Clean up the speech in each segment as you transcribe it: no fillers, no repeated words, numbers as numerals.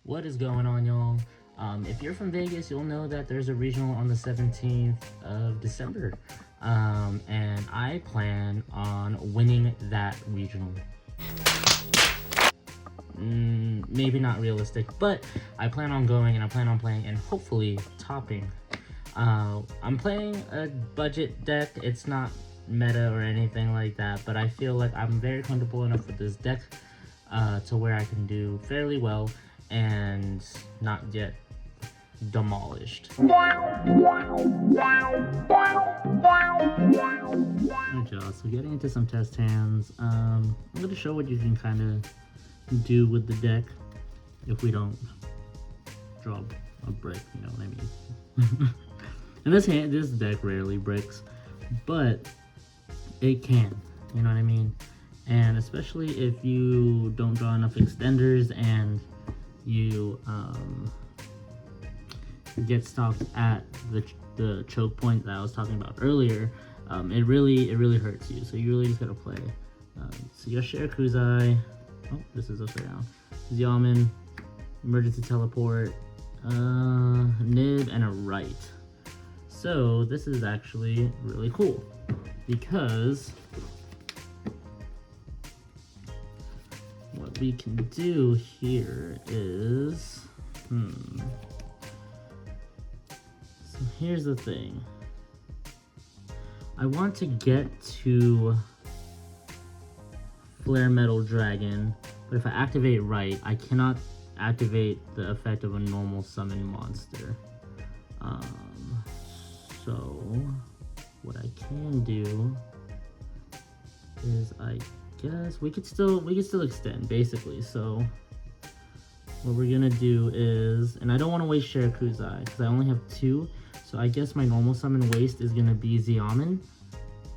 What is going on, y'all? If you're from Vegas, you'll know that there's a regional on the 17th of December. And I plan on winning that regional. Maybe not realistic, but I plan on going and I plan on playing and hopefully topping. I'm playing a budget deck. It's not meta or anything like that, but I feel like I'm very comfortable enough with this deck to where I can do fairly well and not get demolished. Alright, y'all, so getting into some test hands, I'm going to show what you can kind of do with the deck if we don't draw a brick, you know what I mean? And this deck rarely bricks, but it can, you know what I mean? And especially if you don't draw enough extenders and you get stopped at the choke point that I was talking about earlier, it really hurts you. So you really just gotta play. So you got Shirakuzai. Oh, this is upside down. Xiamen, emergency teleport, Nib, and a right. So this is actually really cool because what we can do here is, so here's the thing. I want to get to Flare Metal Dragon, but if I activate right, I cannot activate the effect of a normal summon monster. So what I can do is, I guess we could still extend basically. So what we're gonna do is, and I don't want to waste Shirakuzai because I only have 2, so I guess my normal summon waste is gonna be Xiamen,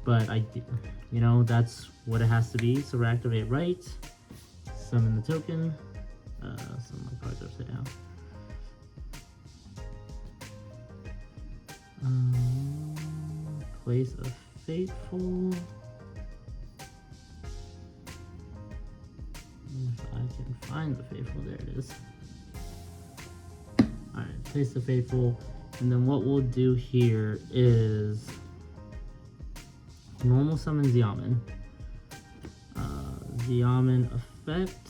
but you know, that's what it has to be. So we activate right, summon the token, summon my cards upside down. Place a Fateful. If I can find the Faithful, there it is. Alright, place the Faithful, and then what we'll do here is normal summon Xiamen. Xiamen effect,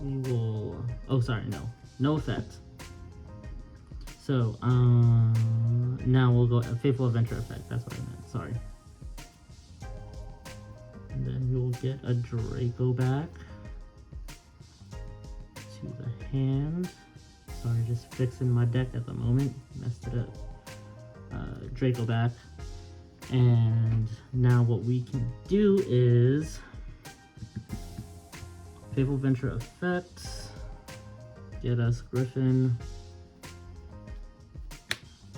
we will, oh sorry, no effect. So, now we'll go Faithful Adventure effect, that's what I meant, sorry. And then we'll get a Draco back to the hand. Sorry, just fixing my deck at the moment, messed it up. Draco back. And now what we can do is Faithful Adventure effect, get us Griffin,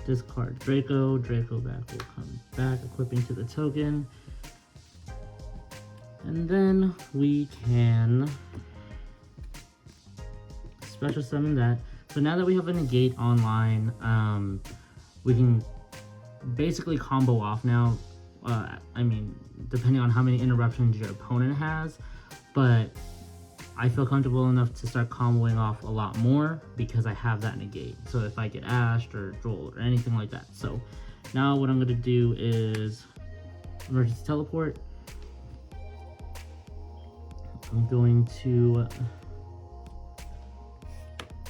discard Draco, Draco back will come back, equipping to the token. And then we can special summon that. So now that we have a negate online, we can basically combo off now. I mean, depending on how many interruptions your opponent has, but I feel comfortable enough to start comboing off a lot more because I have that negate. So if I get ashed or drolled or anything like that. So now what I'm gonna do is emergency teleport. I'm going to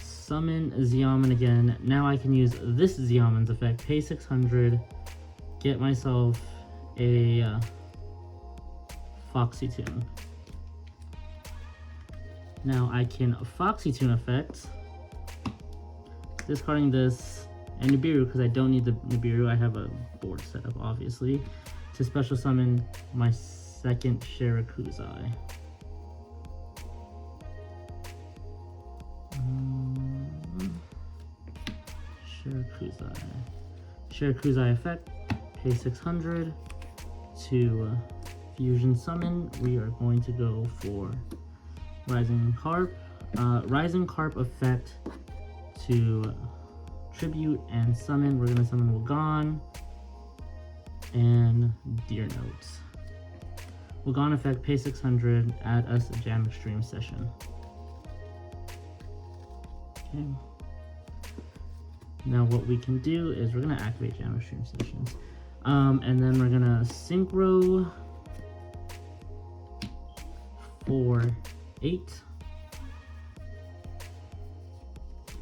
summon Xiamen again. Now I can use this Xiamen's effect, pay 600, get myself a Foxy Tune. Now I can Foxy Tune effect, discarding this and Nibiru because I don't need the Nibiru. I have a board set up obviously to special summon my second Shirakuzai. Shirakuzai effect, pay 600 to fusion summon. We are going to go for Rising Carp. Rising Carp effect to tribute and summon. We're gonna summon Wagon and Deer Notes. Wagon effect, pay 600, add us a Jam Extreme session. Okay. Now what we can do is we're gonna activate Jam Stream Sessions. And then we're gonna synchro for 8.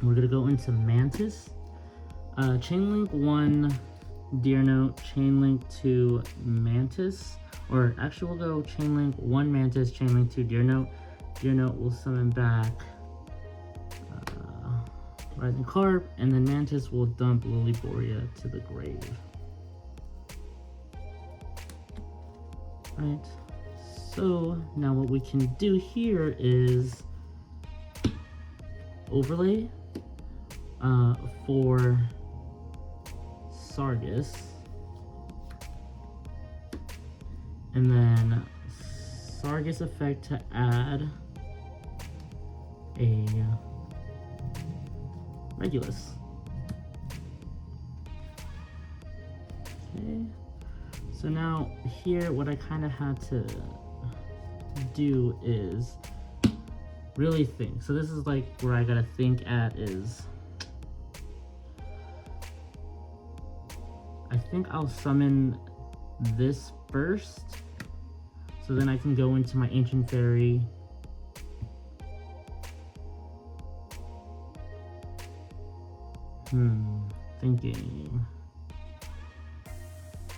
We're gonna go into Mantis. Chainlink 1 Deer Note, Chainlink 2 Mantis. Or actually we'll go Chainlink 1 Mantis, Chainlink 2 Deer Note. Deer Note will summon back Rising Carp, and then Mantis will dump Lilyboria to the grave. Right, so now what we can do here is overlay for Sargus, and then Sargus effect to add a Regulus. Okay, so now here what I kind of had to do is really think. So this is like where I gotta think at is, I think I'll summon this first, so then I can go into my Ancient Fairy. Thinking.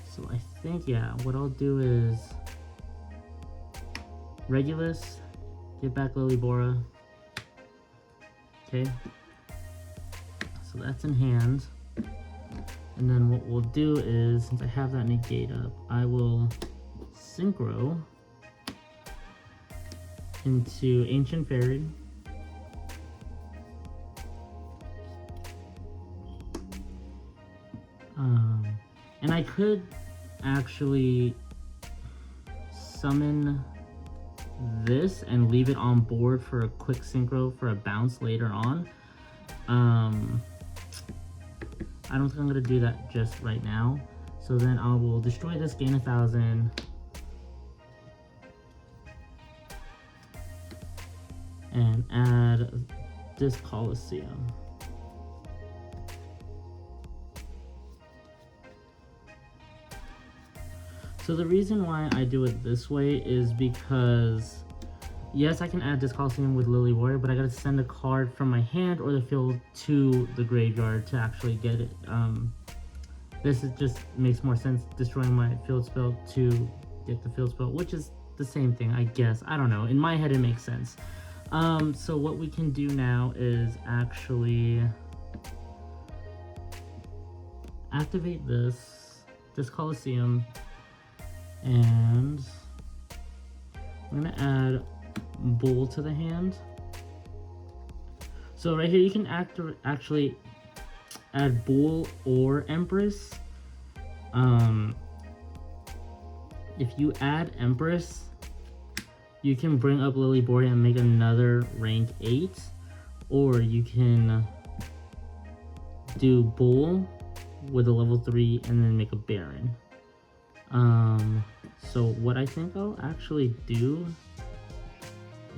So I think, yeah, what I'll do is Regulus, get back Lilybora. Okay. So that's in hand. And then what we'll do is, since I have that negate up, I will synchro into Ancient Fairy. And I could actually summon this and leave it on board for a quick synchro for a bounce later on. I don't think I'm gonna do that just right now. So then I will destroy this, gain 1,000. And add this Coliseum. So the reason why I do it this way is because, yes, I can add this Coliseum with Lilyboria, but I gotta send a card from my hand or the field to the graveyard to actually get it. This just makes more sense, destroying my field spell to get the field spell, which is the same thing, I guess. I don't know. In my head, it makes sense. So what we can do now is actually activate this Coliseum. And I'm gonna add Bull to the hand. So right here you can actually add Bull or Empress. If you add Empress, you can bring up Lilyboria and make another rank 8, or you can do Bull with a level 3 and then make a Baron. So what I think I'll actually do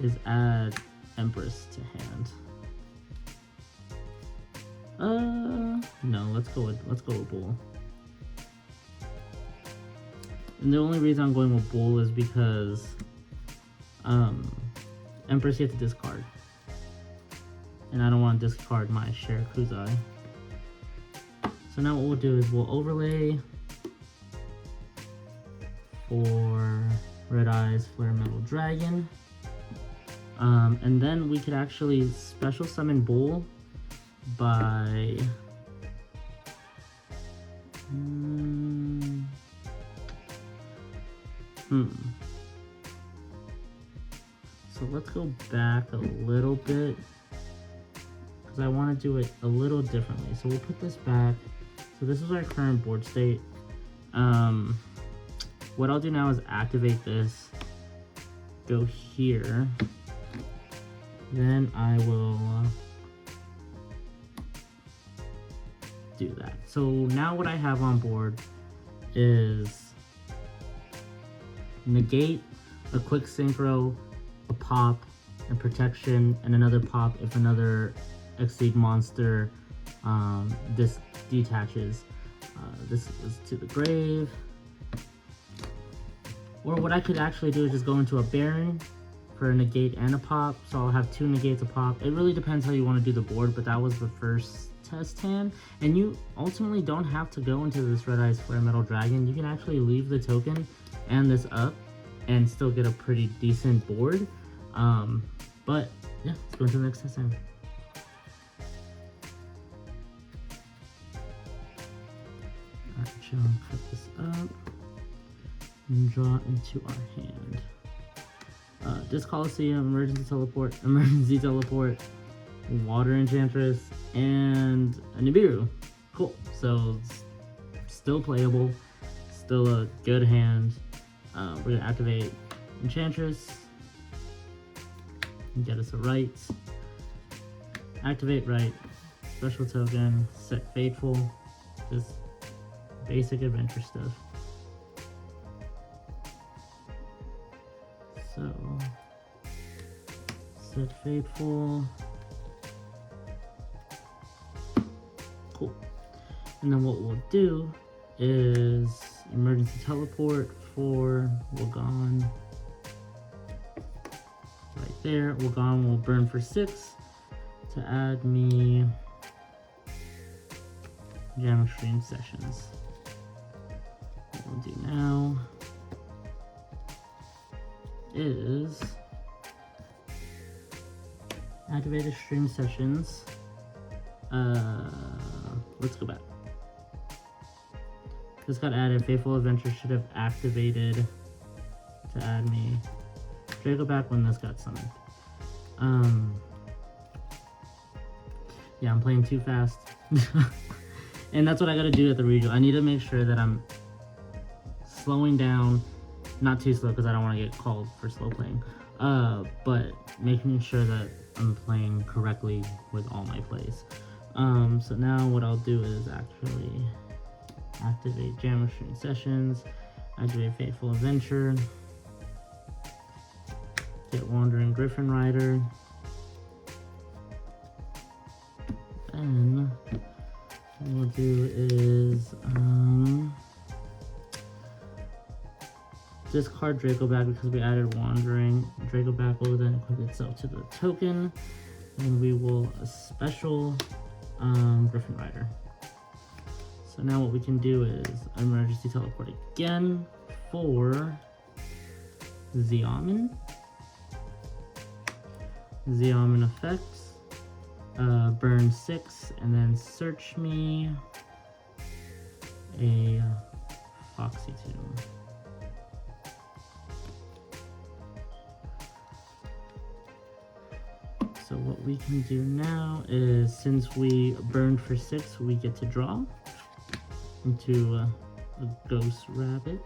is add Empress to hand. No, let's go with Bull. And the only reason I'm going with Bull is because Empress you have to discard. And I don't want to discard my Shirakuzai. So now what we'll do is we'll overlay for Red Eyes Flare Metal Dragon. And then we could actually special summon Bull by So let's go back a little bit because I want to do it a little differently. So we'll put this back. So this is our current board state. What I'll do now is activate this, go here, then I will do that. So now what I have on board is negate, a quick synchro, a pop, and protection, and another pop if another Exceed monster. This detaches. This is to the grave. Or what I could actually do is just go into a Baron for a negate and a pop. So I'll have 2 negates a pop. It really depends how you want to do the board, but that was the first test hand. And you ultimately don't have to go into this Red Eyes Flare Metal Dragon. You can actually leave the token and this up and still get a pretty decent board. But yeah, let's go into the next test hand. Alright, chill, cut this up and draw into our hand. This Coliseum, emergency teleport, water enchantress, and a Nibiru. Cool. So it's still playable, still a good hand. We're gonna activate enchantress and get us a right. Activate right, special token, set Fateful, just basic adventure stuff. So, set Fateful. Cool. And then what we'll do is emergency teleport for Wagon. Right there. Wagon will burn for 6 to add me Jam Extreme Sessions. What we'll do now is activate Extreme Sessions. Let's go back. This got added. Faithful Adventure should have activated to add me. Should I go back when this got summoned? Yeah, I'm playing too fast. And that's what I gotta do at the regional. I need to make sure that I'm slowing down, not too slow because I don't want to get called for slow playing, but making sure that I'm playing correctly with all my plays. So now what I'll do is actually activate Jam Extreme Sessions, activate Faithful Adventure, get Wandering Griffin Rider, and what we'll do is discard Draco Back because we added Wandering. Draco Back will then equip itself to the token, and we will special Griffin Rider. So now what we can do is emergency teleport again for Xiamen. Xiamen effects, burn 6, and then search me a Foxy Tomb. So what we can do now is, since we burned for 6, we get to draw into a Ghost Rabbit.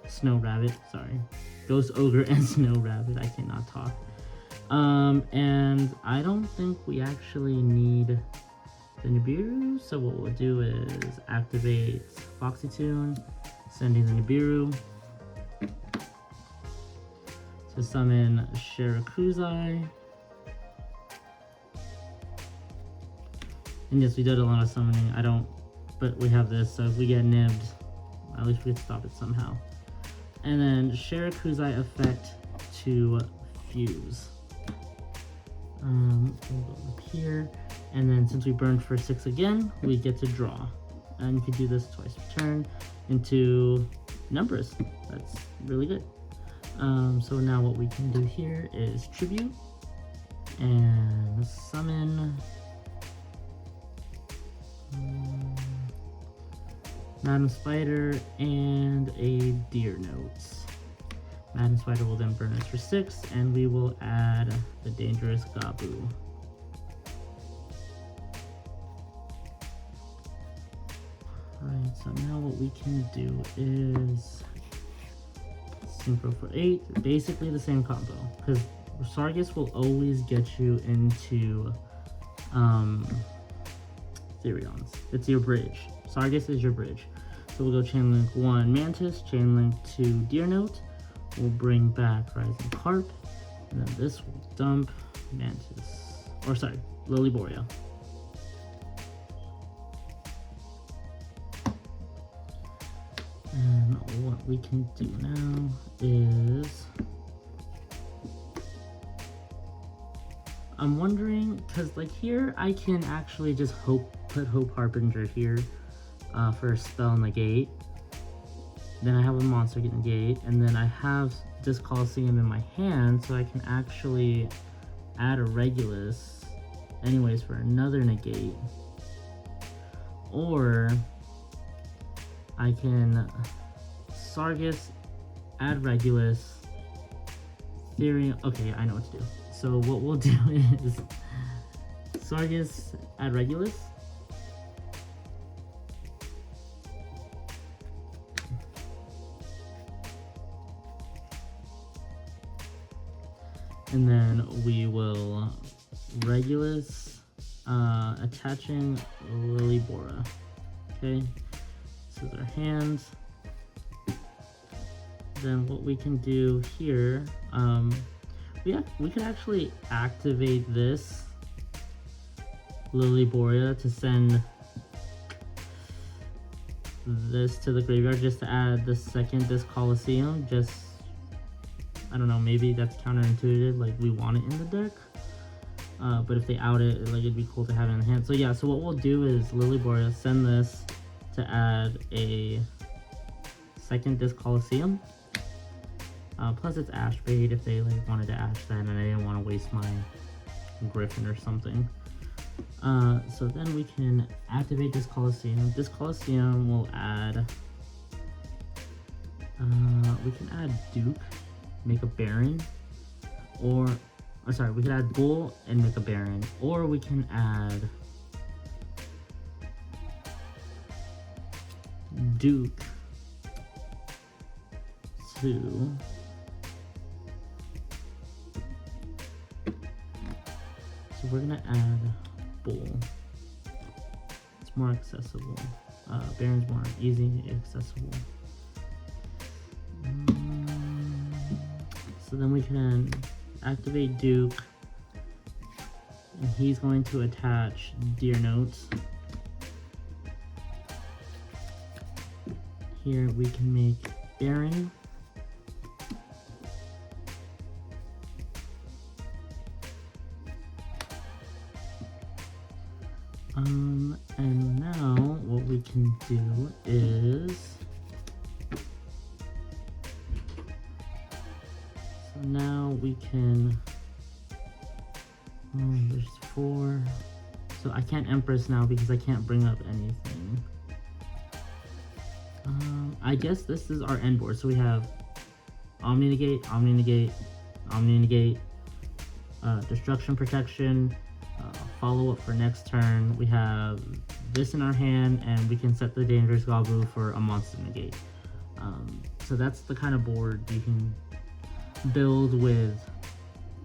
Snow Rabbit, sorry. Ghost Ogre and Snow Rabbit, I cannot talk. And I don't think we actually need the Nibiru, so what we'll do is activate Foxy Tune, sending the Nibiru to summon Shirakuzai. And yes, we did a lot of summoning. But we have this, so if we get nibbed, at least we can stop it somehow. And then Shirakuzai effect to fuse. We'll go up here, and then since we burned for 6 again, we get to draw. And you can do this twice per turn into Numbers. That's really good. So now what we can do here is tribute and summon Madam Spider and a Deer Note. Madam Spider will then burn us for 6, and we will add the Dangerous Gabu. Alright, so now what we can do is Synchro for 8, basically the same combo, because Sargus will always get you into Therions. It's your bridge. Sargus is your bridge. So we'll go Chain Link 1 Mantis, Chain Link 2 Deer Note. We'll bring back Rising Carp, and then this will dump Mantis. Or sorry, Lilyboria. And what we can do now is, I'm wondering, because like here I can actually just put Hope Harbinger here for a spell negate. Then I have a monster get negate, and then I have this Colosseum in my hand, so I can actually add a Regulus anyways for another negate. Or I can Sargus, add Regulus, Therium. Okay, I know what to do. So what we'll do is Sargus, add Regulus. And then we will Regulus, attaching Lilybora. Okay, this is our hands. Then what we can do here, we can actually activate this Lilyboria to send this to the graveyard just to add the second this Colosseum. Just, I don't know, maybe that's counterintuitive, like we want it in the deck. But if they out it, like it'd be cool to have it in the hand. So yeah, so what we'll do is Lilyboria, send this to add a second disc Colosseum. Plus it's Ash Bait if they like wanted to Ash that and I didn't want to waste my Griffin or something. So then we can activate this Colosseum. This Colosseum will add, we can add Duke, make a Baron, or sorry, we can add Bull and make a Baron, or we can add Duke to so we're gonna add Bull. It's more accessible. Baron's more easy accessible. So then we can activate Duke, and he's going to attach Deer Notes. Here we can make Baron. And now what we can do is, so now we can, there's 4, so I can't Empress now because I can't bring up anything. I guess this is our end board, so we have Omni Negate, Omni Negate, Omni Negate, Destruction Protection, follow up for next turn. We have this in our hand, and we can set the Dangerous Gabu for a monster negate. So that's the kind of board you can build with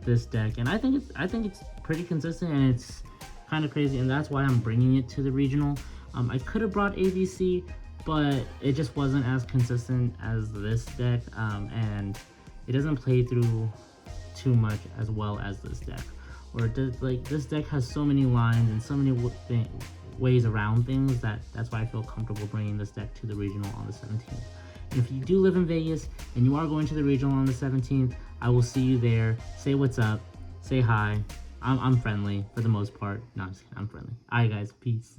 this deck, and I think it's pretty consistent, and it's kind of crazy, and that's why I'm bringing it to the regional. I could have brought ABC, but it just wasn't as consistent as this deck, and it doesn't play through too much as well as this deck. Or it does, like, this deck has so many lines and so many ways around things that's why I feel comfortable bringing this deck to the regional on the 17th. And if you do live in Vegas and you are going to the regional on the 17th, I will see you there. Say what's up, say hi. I'm friendly for the most part. No, I'm just kidding, I'm friendly. Alright guys, peace.